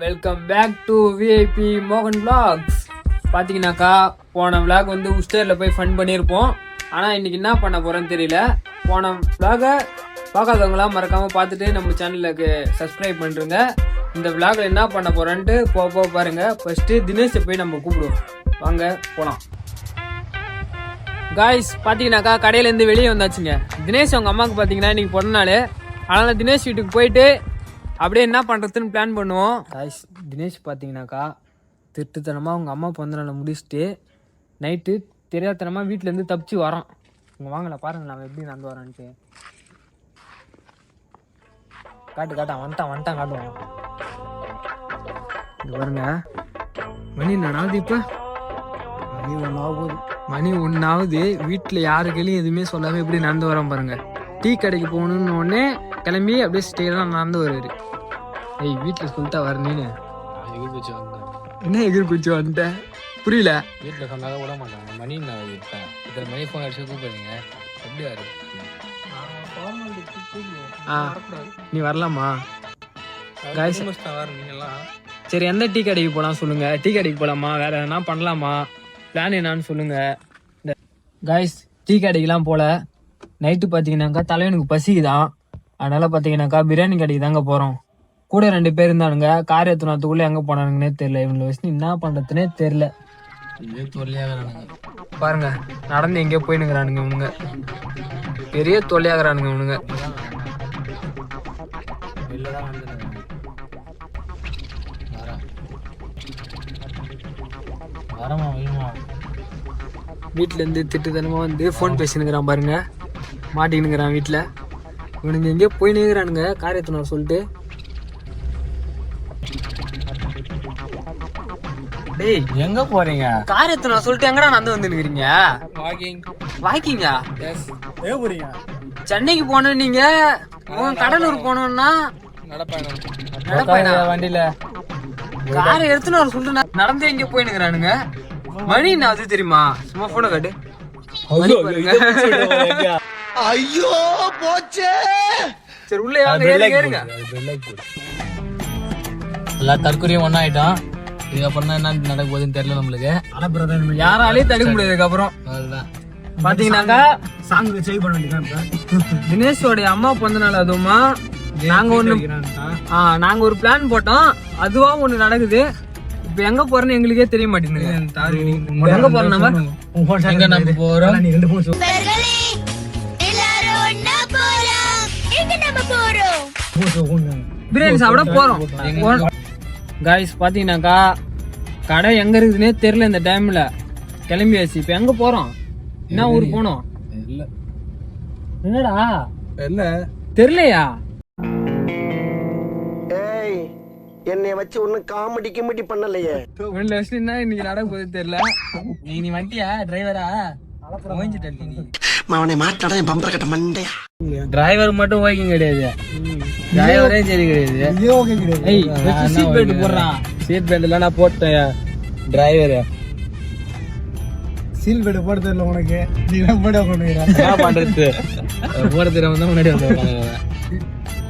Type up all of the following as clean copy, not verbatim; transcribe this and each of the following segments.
Welcome back to VIP மோகன் vlogs. பார்த்தீங்கன்னாக்கா போன vlog வந்து உஸ்டேரில் போய் ஃபன் பண்ணியிருப்போம். ஆனால் இன்னைக்கு என்ன பண்ண போகிறேன்னு தெரியல. போன vlog-ஐ பார்க்காதவங்களாம் மறக்காமல் பார்த்துட்டு நம்ம சேனலுக்கு சப்ஸ்கிரைப் பண்ணுறங்க. இந்த vlog-ல என்ன பண்ண போகிறேன்ட்டு போக பாருங்கள். ஃபஸ்ட்டு தினேஷை போய் நம்ம கூப்பிடுவோம். வாங்க போகலாம். காய்ஸ் பார்த்தீங்கன்னாக்கா கடையிலேருந்து வெளியே வந்தாச்சுங்க. தினேஷ் அவங்க அம்மாவுக்கு பார்த்தீங்கன்னா இன்றைக்கி பிறந்த நாள். அதனால் தினேஷ் வீட்டுக்கு போயிட்டு அப்படியே என்ன பண்ணுறதுன்னு பிளான் பண்ணுவோம். காய்ஸ் தினேஷ் பார்த்தீங்கன்னாக்கா திருட்டுத்தனமாக அவங்க அம்மா பிறந்த நாளை முடிச்சுட்டு நைட்டு தெரியாதனமாக வீட்டிலேருந்து தப்பிச்சு வரோம். இங்கே வாங்கல பாருங்கள் நம்ம எப்படி நடந்து வரோன்ட்டு. காட்டான் வந்துட்டான் காட்டுவோம். இங்கே பாருங்க மணி நடாவது இப்போ மணி ஒன்றாவது வீட்டில் யாருக்கையும் எதுவுமே சொல்லாமல் எப்படி நடந்து வரோம் பாருங்க. டீ கடைக்கு போகணுன்னு உடனே கிளம்பி அப்படியே ஸ்டேலாம் நடந்து வருவார். ஏய் வீட்டில் சொல்லிட்டா வரணுன்னு என்ன எதிர்குச்சி வந்துட்டேன் புரியல. வீட்டில் சொன்னாலும் விட மாட்டாங்க. மணி நான் இருப்பேன் இத்தனை மணி ஃபோன் அடிச்சு கூப்பிடுங்க எப்படி யாரு நீ வரலாமா? நீங்கெல்லாம் சரி எந்த டீ கடைக்கு போகலாம் சொல்லுங்க. டீ கடைக்கு போகலாமா வேற எதனா பண்ணலாமா பிளான் என்னான்னு சொல்லுங்க. இந்த காய்ஸ் டீ கடைக்கெலாம் போல. நைட்டு பார்த்தீங்கன்னாக்கா தலைவனுக்கு பசிக்குதான். அதனால பார்த்தீங்கன்னாக்கா பிரியாணி கடைக்கு தாங்க போகிறோம். கூட 2 பேர் இருந்தானுங்க. கார் எத்தனாத்துக்குள்ளே எங்கே போனானுங்கன்னே தெரியல. இவங்களை வச்சு என்ன பண்ணுறதுனே தெரில. பாருங்க நடந்து எங்கேயோ போயினுங்கிறானுங்க இவனுங்க. பெரிய தொல்லையாகிறானுங்க இவனுங்க. வீட்டிலேருந்து திட்டுத்தனமாக வந்து ஃபோன் பேசினுங்கிறான் பாருங்க. மாட்டிக்கினுங்கிறான் வீட்டில். இவனுங்க எங்கேயோ போயினுங்கிறானுங்க கார் எத்தனை சொல்லிட்டு. டேய் எங்க போறீங்க? கார் எத்தனை சொல்லிட்டு எங்கடா நடந்து வந்துருக்கிறீங்க? வாக்கிங்கா? போறீங்க சென்னைக்கு போன நீங்க கடலூர் போனோம்னா நடப்பாங்க வண்டியில. காரை எடுத்துன்னு வர சொல்லிட்டு நடந்து எங்க போயினுக்கிறானுங்க. மணி என்ன அது தெரியுமா? சும்மா போன காட்டு. ஐயோ போச்சே. சரி உள்ளே ஏறுங்க. எல்லா தற்கொலையும் ஒன்னாயிட்டோம். இதுக்கப்புறம் தான் என்ன நடக்க போகுதுன்னு தெரியல நம்மளுக்கு. யாராலையும் தடுக்க முடியாது. அதுக்கப்புறம் பாத்தீங்கன்னாக்கா தினேஷோடைய அம்மா பிறந்த நாள். அதுவுமா நாங்க ஒரு பிளான் போட்டோம். அதுவா ஒண்ணு நடக்குது. இப்ப எங்க போறோம்னு எங்களுக்கே தெரிய மாட்டேங்குது. எங்க போறோம் நம்ம போறோம் பிரியாணி சாப்பிட போறோம். காய்ஸ் பாத்தீங்கன்னாக்கா கடை எங்க இருக்குதுன்னே தெரியல. இந்த டைம்ல கிளம்பியாச்சு. இப்ப எங்க போறோம்? என்ன ஊர் போனோம்? என்னடா தெரியலையா? என்னை வச்சு ஒன்னும் காமெடி கிமெடி பண்ணலையே. இன்னைக்கு நடக்க போது தெரியல. நீ வண்டியா டிரைவரா? அவனை மாட்டாடா என் பம்பர கட்ட மண்டையா. டிரைவர் மட்டும் ஓகே கிடையாது. டிரைவரே சரி கிடையாது. சீட் பெல்ட் போடுறான். சீட் பெல்ட் எல்லாம் நான் போட்டேன். டிரைவர் சீல் பெல்ட் போட தெரியல உனக்கு. நீ போட என்ன பண்றது? போட தெரியாம தான் முன்னாடி வந்து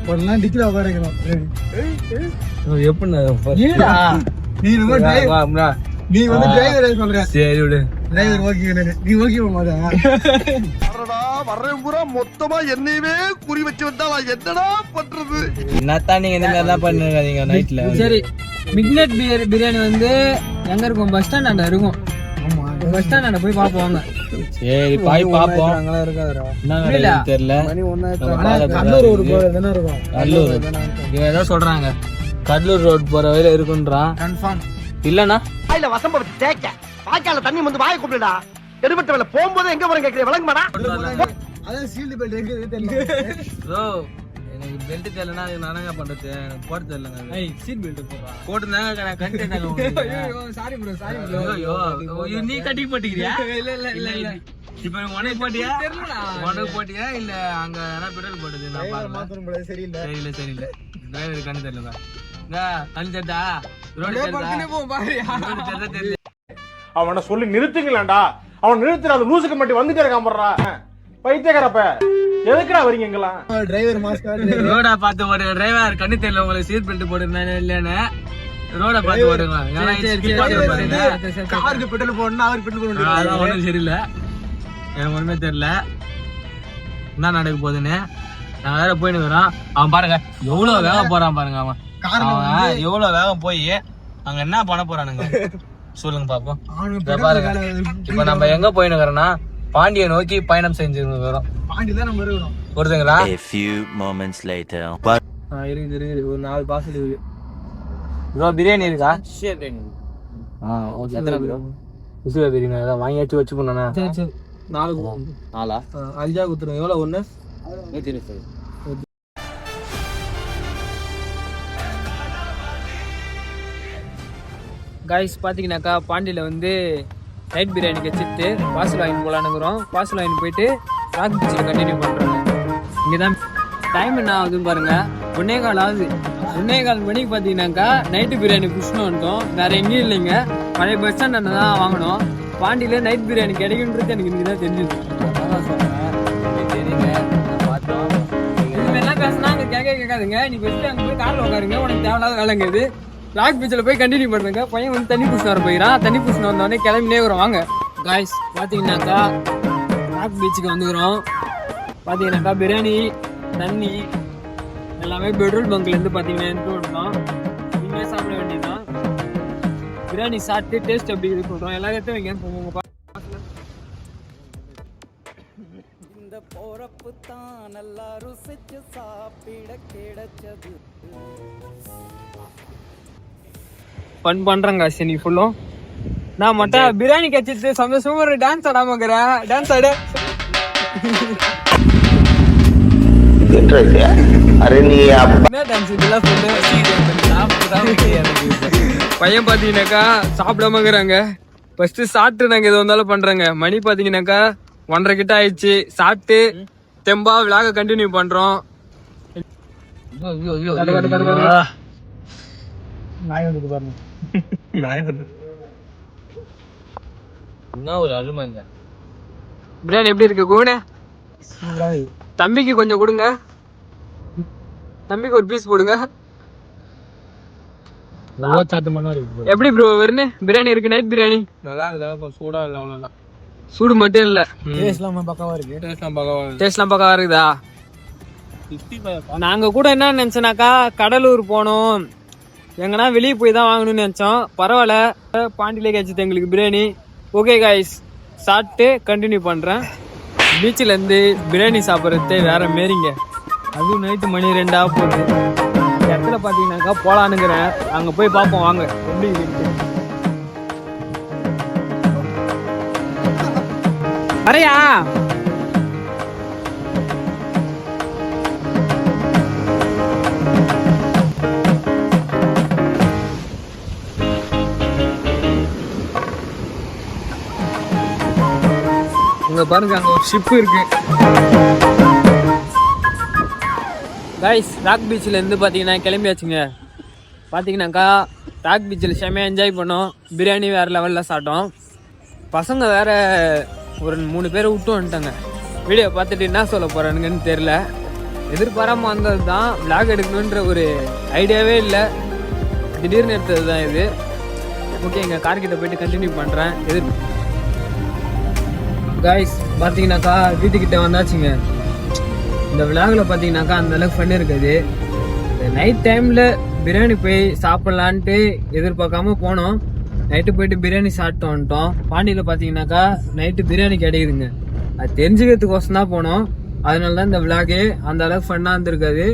போடலாம். டிக்கில உட்காரிக்கணும். நீ வந்து டிரைவர் சொல்ற. சரி விடு. Driver okay. நீ ஓகே மாட்டா. வர்றேன் பூரா மொத்தமா என்னையவே குறி வச்சு வந்தா என்னடா பண்றது? என்னத்தான் நீங்க இந்த மாதிரி எல்லாம் பண்ணுங்க நைட்ல. சரி மிட்நைட் பிரியாணி வந்து எங்க இருக்கும்? பஸ் ஸ்டாண்ட் இருக்கும். பஸ் ஸ்டாண்ட் போய் பாப்போம். சரி போய் பாப்போம். அங்கெல்லாம் இருக்காதுடா. என்ன தெரியல. கடலூர் ரோடு போறதுனா இருக்கும். கடலூர் இவன் ஏதோ சொல்றாங்க. கடலூர் ரோடு போற வரையில இருக்குன்றான். கன்ஃபார்ம் இல்லனா வாயில வசம்ப வச்சு தேக்க வாய்க்கால தண்ணி வந்து வாயை கூப்பிடுடா. எடுபட்ட வேலை போகும்போது எங்க போறேன் கேக்குறேன். விளங்க மாடா. அதான் சீல் பெல்ட் எங்க தெரியல. ப்ரோ எனக்கு பெல்ட் தெரியலனா நானங்க பண்றது? எனக்கு போட தெரியலங்க. ஏய் சீட் பெல்ட் போடுறா. போட்டுதாங்க நான் கண்டிட்டாங்க உங்களுக்கு. ஐயோ சாரி ப்ரோ சாரி ப்ரோ. ஐயோ நீ கட்டி போட்டுக்கிறியா? இல்ல இப்போ உனக்கு போட்டியா? தெரியலடா. உனக்கு போட்டியா இல்ல அங்க என்ன பெட்ரோல் போடுது? நான் பாருங்க. சரியில்லை. சரியில்லை. டிரைவர் கண்ணு தெரியல. கண்ணு தெரிதா? ரோடு தெரியல. அவனை சொல்லி நிறுத்துங்களேன்டா. அவன் நிறுத்துற அந்த லூசுக்கு மட்டும் வந்துட்டே இருக்கான் போடுறா. பைத்தியக்காரப்ப எதுக்குடா வரீங்க எங்கெல்லாம்? டிரைவர் மாஸ்க் ரோடா பார்த்து ஒரு டிரைவர் கண்ணு தெரியல உங்களுக்கு சீட் பெல்ட் போட்டுருந்தானே இல்லன்னு ரோட பார்த்து ஓடுங்க. ஏன்னா சரி, skip சரி, பண்ணி சரி, பாருங்க. சரி, சரி. காருக்கு பெட்ரோல் போடணும் அவருக்கு பெட்ரோல் போடணும் அதான் ஒண்ணும் சரியில்லை. எனக்கு ஒண்ணுமே தெரியல என்ன நடக்க போகுதுன்னு. நான் வேற போயின்னு இருக்கிறான். அவன் பாருங்க எவ்வளவு வேகம் போறான் பாருங்க. அவன் எவ்வளவு வேகம் போய் அங்க என்ன பண்ண போறானுங்க சொல்லுங்க பாப்போம். இத பாருங்க இப்ப நம்ம எங்க போயின்னு இருக்கிறோம்னா பாண்டியை நோக்கி பயணம் செஞ்சு வரோம். பாண்டி தான் நம்ம இருக்கணும். வருதுங்களா? A few moments later. இருக்குது ஒரு 4 பார்சல் இருக்கு. ப்ரோ பிரியாணி இருக்கா? ஓகே. எத்தனை ப்ரோ? உசுவா பிரியாணி அதான் வாங்கியாச்சு வச்சு பண்ணா. சரி சரி 4 அரிஜா குத்துறோம். எவ்வளோ ஒன்று? 125. காய்ஸ் பார்த்தீங்கன்னாக்கா பாண்டியில் வந்து நைட் பிரியாணி வச்சுட்டு பார்சல் வாங்கி போகலான்னுக்குறோம். பார்சல் வாங்கி போயிட்டு ராக் பீச்சில் கண்டினியூ பண்ணுறோம். இங்கே தான் டைம் என்ன ஆகுதுன்னு பாருங்கள், 1:15 ஆகுது. 1:15 மணிக்கு பார்த்தீங்கன்னாக்கா நைட்டு பிரியாணி புஷ்னு வந்துட்டோம். வேறு எங்கேயும் இல்லைங்க, பழைய பஸ் ஸ்டாண்ட் தான் வாங்கினோம். பாண்டியில் நைட் பிரியாணி கிடைக்குன்றது எனக்கு இன்றைக்கி தான் தெரிஞ்சுது. அதான் சொல்கிறேன் தெரியுங்க பார்த்தோம். என்ன பேசுனா அங்கே கேட்காதுங்க. நீ ஃபஸ்ட்டு அங்கே போய் காரில் உட்காருங்க, உனக்கு தேவையில்லாத வேலைங்க இது. ராக் பீச்சில் போய் கண்டினியூ பண்ணுங்க. பையன் வந்து தண்ணி பூசின வர போயிடான். தண்ணி பூசின வந்தோடனே கிளம்பினே வரும். வாங்க காய்ஸ், பார்த்தீங்கன்னாக்கா ராக் பீச்சுக்கு வந்துக்கிறோம். பார்த்தீங்கன்னாக்கா பிரியாணி தண்ணி எல்லாமே பெட்ரோல் பங்க்லேருந்து பார்த்தீங்கன்னா எடுத்து விடணும். நீங்களே சாப்பிட வேண்டியதுதான். பிரியாணி சாப்பிட்டு டேஸ்ட் எப்படி இது சொல்கிறோம். எல்லா இடத்தையும் வைங்க போங்க. இந்த போறப்பு தான் நல்லா ருசிச்சு சாப்பிட கிடைச்சது. ஃபன் பண்ணுறேங்க சரி ஃபுல்லும். நான் மட்டும் பிரியாணி கச்சிட்டு சந்தோஷமா ஒரு டான்ஸ் ஆடாம இருக்கிறேன். டான்ஸ் ஆடு. என்ன டான்ஸ் இதெல்லாம் சொல்லு. பையன் பார்த்தீங்கன்னாக்கா சாப்பிடாம இருக்கிறாங்க. ஃபர்ஸ்ட் சாப்பிட்டு நாங்கள் எது வந்தாலும் பண்றோங்க. மணி பார்த்தீங்கன்னாக்கா 1:30 கிட்ட ஆயிடுச்சு. சாப்பிட்டு தெம்பா விழாக கண்டினியூ பண்றோம். நாய் வந்து பாருங்க. என்ன ஒரு அருமைங்க. பிரியாணி எப்படி இருக்கு கூனே? தம்பிக்கு கொஞ்சம் கொடுங்க. தம்பிக்கு ஒரு பீஸ் போடுங்க. எப்படி ப்ரோ வருன்னு பிரியாணி இருக்கு? நைட் பிரியாணி நல்லா இல்லை, சூடா இல்லை, அவ்வளோதான். சூடு மட்டும் இல்ல, டேஸ்ட்லாம் பக்காவா இருக்கு. டேஸ்ட்லாம் பக்காவா இருக்குதா? நாங்க கூட என்ன நினைச்சோனாக்கா கடலூர் போனோம், எங்கன்னா வெளியே போய் தான் வாங்கணும்னு நினைச்சோம். பரவாயில்ல, பாண்டியிலே கிடைச்சது எங்களுக்கு பிரியாணி. ஓகே காய்ஸ், சாப்பிட்டு கண்டினியூ பண்றேன். பீச்சில் இருந்து பிரியாணி சாப்பிட்றதே வேற மாரிங்க. அதுவும் நைட்டு மணி 2 ஆக போகுது. இந்த இடத்துல பார்த்தீங்கன்னாக்கா போலானுங்கிறேன். அங்கே போய் பார்ப்போம் வாங்க எப்படி இருக்குன்ட்டு. வரையா இங்க பாருங்க, அங்க ஒரு ஷிப் இருக்கு. கைஸ், ராக் பீச்சில் இருந்து பார்த்தீங்கன்னா கிளம்பியாச்சுங்க. பார்த்தீங்கன்னாக்கா ராக் பீச்சில் செம்மையாக என்ஜாய் பண்ணோம். பிரியாணி வேறு லெவலில் சாப்பிட்டோம். பசங்க வேற ஒரு 3 பேரை விட்டு வந்துட்டாங்க. வீடியோ பார்த்துட்டு என்ன சொல்ல போகிறானுங்கன்னு தெரில. எதிர்பாராமல் வந்தது தான். விளாக் எடுக்கணுன்ற ஒரு ஐடியாவே இல்லை, திடீர்னு எடுத்தது தான் இது. ஓகே, எங்கள் கார்கிட்ட போயிட்டு கண்டினியூ பண்ணுறேன். காய்ஸ், பார்த்தீங்கன்னாக்கா வீட்டுக்கிட்ட வந்தாச்சுங்க. இந்த விளாகில் பார்த்தீங்கன்னாக்கா அந்தளவுக்கு ஃபன் இருக்காது. நைட் டைமில் பிரியாணி போய் சாப்பிட்லான்ட்டு எதிர்பார்க்காம போனோம். நைட்டு போயிட்டு பிரியாணி சாப்பிட்டு வந்துட்டோம். பாண்டியில் பார்த்தீங்கன்னாக்கா நைட்டு பிரியாணி கிடைக்குதுங்க. அது தெரிஞ்சுக்கிறதுக்கோசம் தான் போனோம். அதனால தான் இந்த விளாகே அந்த அளவுக்கு ஃபன்னாக இருந்திருக்காது.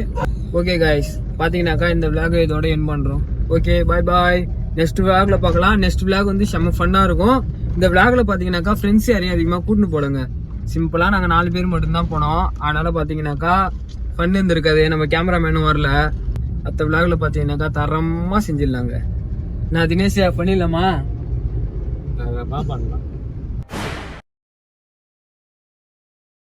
ஓகே காய்ஸ், பார்த்தீங்கன்னாக்கா இந்த விளாகை இதோட என் பண்ணுறோம். ஓகே, பாய் பாய். நெக்ஸ்ட் விளாகில் பார்க்கலாம். நெக்ஸ்ட் விளாக் வந்து செம்ம ஃபன்னாக இருக்கும். இந்த விளாகில் பார்த்தீங்கன்னாக்கா ஃப்ரெண்ட்ஸ் யாரையும் அதிகமாக கூட்டின்னு போடுங்க. சிம்பிளாக நாங்கள் 4 பேர் மட்டும்தான் போனோம். அதனால் பார்த்தீங்கன்னாக்கா ஃபன் இருந்திருக்காது. நம்ம கேமராமேனும் வரல. மற்ற விளாகில் பார்த்தீங்கன்னாக்கா தரமாக செஞ்சிடலாங்க. நான் தினேஷ் பண்ணிடலாமா? பண்ணலாம்.